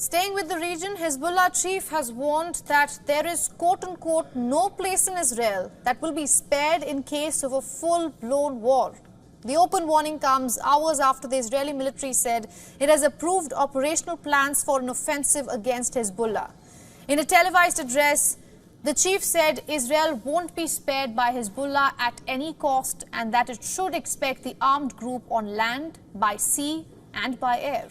Staying with the region, Hezbollah chief has warned that there is quote-unquote no place in Israel that will be spared in case of a full-blown war. The open warning comes hours after the Israeli military said it has approved operational plans for an offensive against Hezbollah. In a televised address, the chief said Israel won't be spared by Hezbollah at any cost and that it should expect the armed group on land, by sea and by air.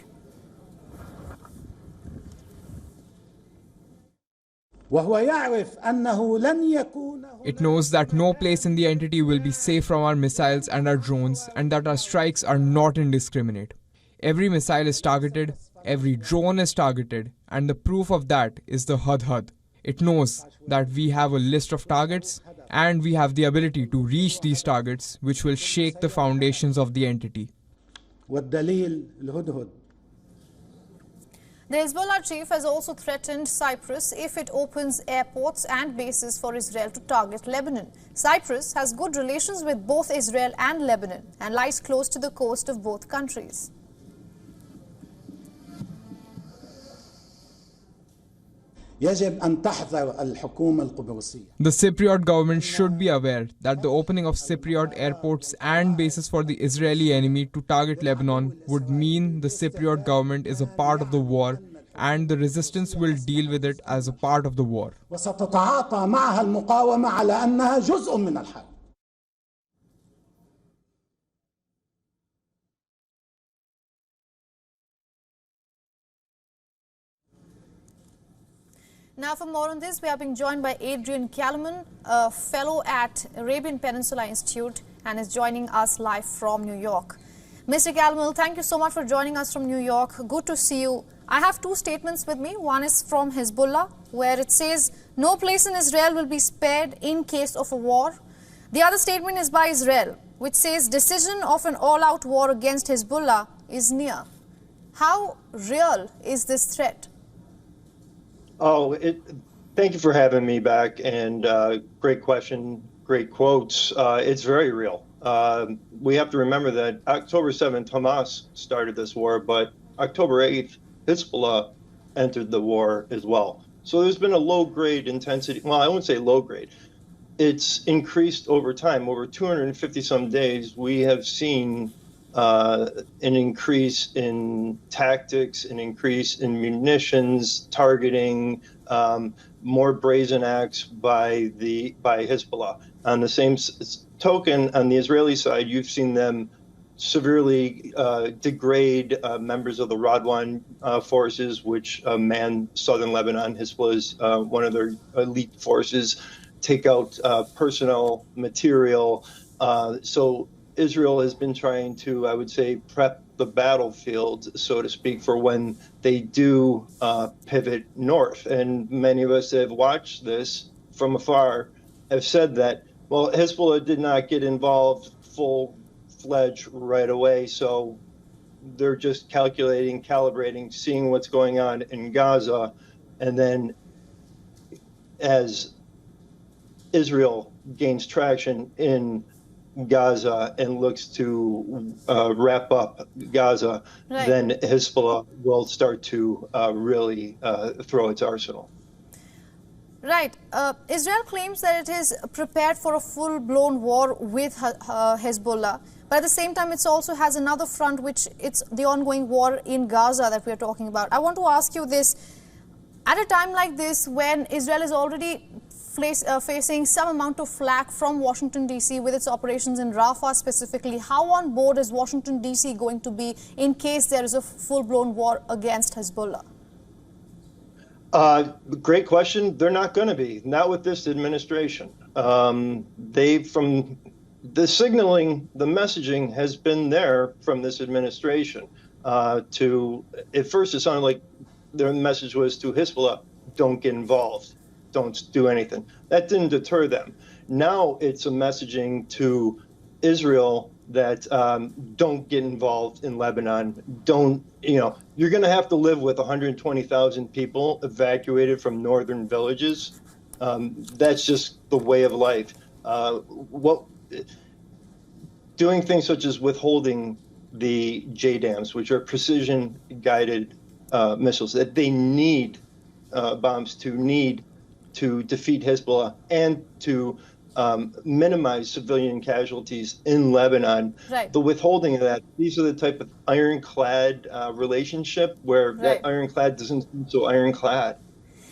It knows that no place in the entity will be safe from our missiles and our drones, and that our strikes are not indiscriminate. Every missile is targeted, every drone is targeted, and the proof of that is the Hudhud. It knows that we have a list of targets, and we have the ability to reach these targets, which will shake the foundations of the entity. The Hezbollah chief has also threatened Cyprus if it opens airports and bases for Israel to target Lebanon. Cyprus has good relations with both Israel and Lebanon and lies close to the coast of both countries. The Cypriot government should be aware that the opening of Cypriot airports and bases for the Israeli enemy to target Lebanon would mean the Cypriot government is a part of the war, and the resistance will deal with it as a part of the war. Now for more on this, we are being joined by Adrian Kalaman, a fellow at Arabian Peninsula Institute, and is joining us live from New York. Mr. Kalaman, thank you so much for joining us from New York. Good to see you. I have two statements with me. One is from Hezbollah, where it says no place in Israel will be spared in case of a war. The other statement is by Israel, which says decision of an all-out war against Hezbollah is near. How real is this threat? Thank you for having me back, and great question, great quotes. It's very real. We have to remember that October 7th, Hamas started this war, but October 8th, Hezbollah entered the war as well. So there's been a low-grade intensity. Well, I wouldn't say low-grade. It's increased over time. Over 250-some days, we have seen an increase in tactics, an increase in munitions, targeting, more brazen acts by Hezbollah. On the same token, on the Israeli side, you've seen them severely degrade members of the Radwan forces, which man southern Lebanon. Hezbollah's one of their elite forces, take out personnel, material. So Israel has been trying to, I would say, prep the battlefield, so to speak, for when they do pivot north. And many of us that have watched this from afar have said that, well, Hezbollah did not get involved full-fledged right away, so they're just calculating, calibrating, seeing what's going on in Gaza, and then as Israel gains traction in Gaza and looks to wrap up Gaza, right, then Hezbollah will start to really throw its arsenal. Right. Israel claims that it is prepared for a full-blown war with Hezbollah, but at the same time it also has another front, which it's the ongoing war in Gaza that we are talking about. I want to ask you this. At a time like this, when Israel is already facing some amount of flack from Washington, D.C. with its operations in Rafah specifically, how on board is Washington, D.C. going to be in case there is a full-blown war against Hezbollah? Great question. They're not going to be, not with this administration. From the signaling, the messaging has been there from this administration. At first it sounded like their message was to Hezbollah, don't get involved. Don't do anything. That didn't deter them. Now it's a messaging to Israel that don't get involved in Lebanon. You're going to have to live with 120,000 people evacuated from northern villages. That's just the way of life. Doing things such as withholding the JDAMs, which are precision guided missiles, that they need bombs to defeat Hezbollah and to minimize civilian casualties in Lebanon. Right. The withholding of that, these are the type of ironclad relationship where that ironclad doesn't seem so ironclad.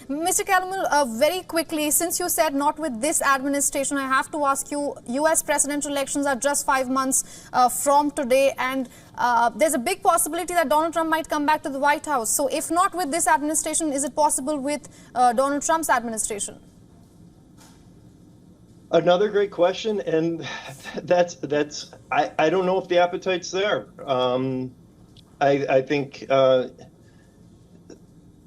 Mr. Calmel, very quickly, since you said not with this administration, I have to ask you, U.S. presidential elections are just 5 months from today, and there's a big possibility that Donald Trump might come back to the White House. So if not with this administration, is it possible with Donald Trump's administration? Another great question, and I don't know if the appetite's there. I think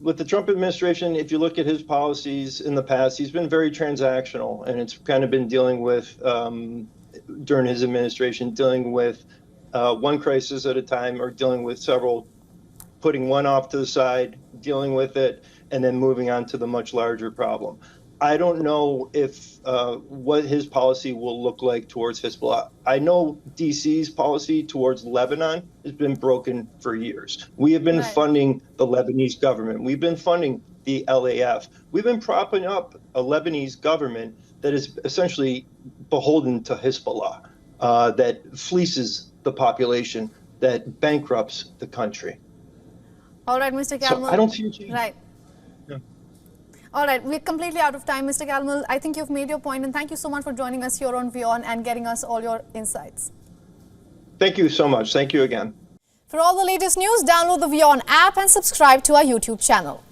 with the Trump administration, if you look at his policies in the past, he's been very transactional, and it's kind of been dealing with, during his administration, dealing with one crisis at a time or dealing with several, putting one off to the side, dealing with it, and then moving on to the much larger problem. I don't know if what his policy will look like towards Hezbollah. I know DC's policy towards Lebanon has been broken for years. We have been funding the Lebanese government. We've been funding the LAF. We've been propping up a Lebanese government that is essentially beholden to Hezbollah, that fleeces the population, that bankrupts the country. All right, Mr. Calmel. So I don't see a change. Right. All right, we're completely out of time, Mr. Calmel. I think you've made your point, and thank you so much for joining us here on WION and getting us all your insights. Thank you so much. Thank you again. For all the latest news, download the WION app and subscribe to our YouTube channel.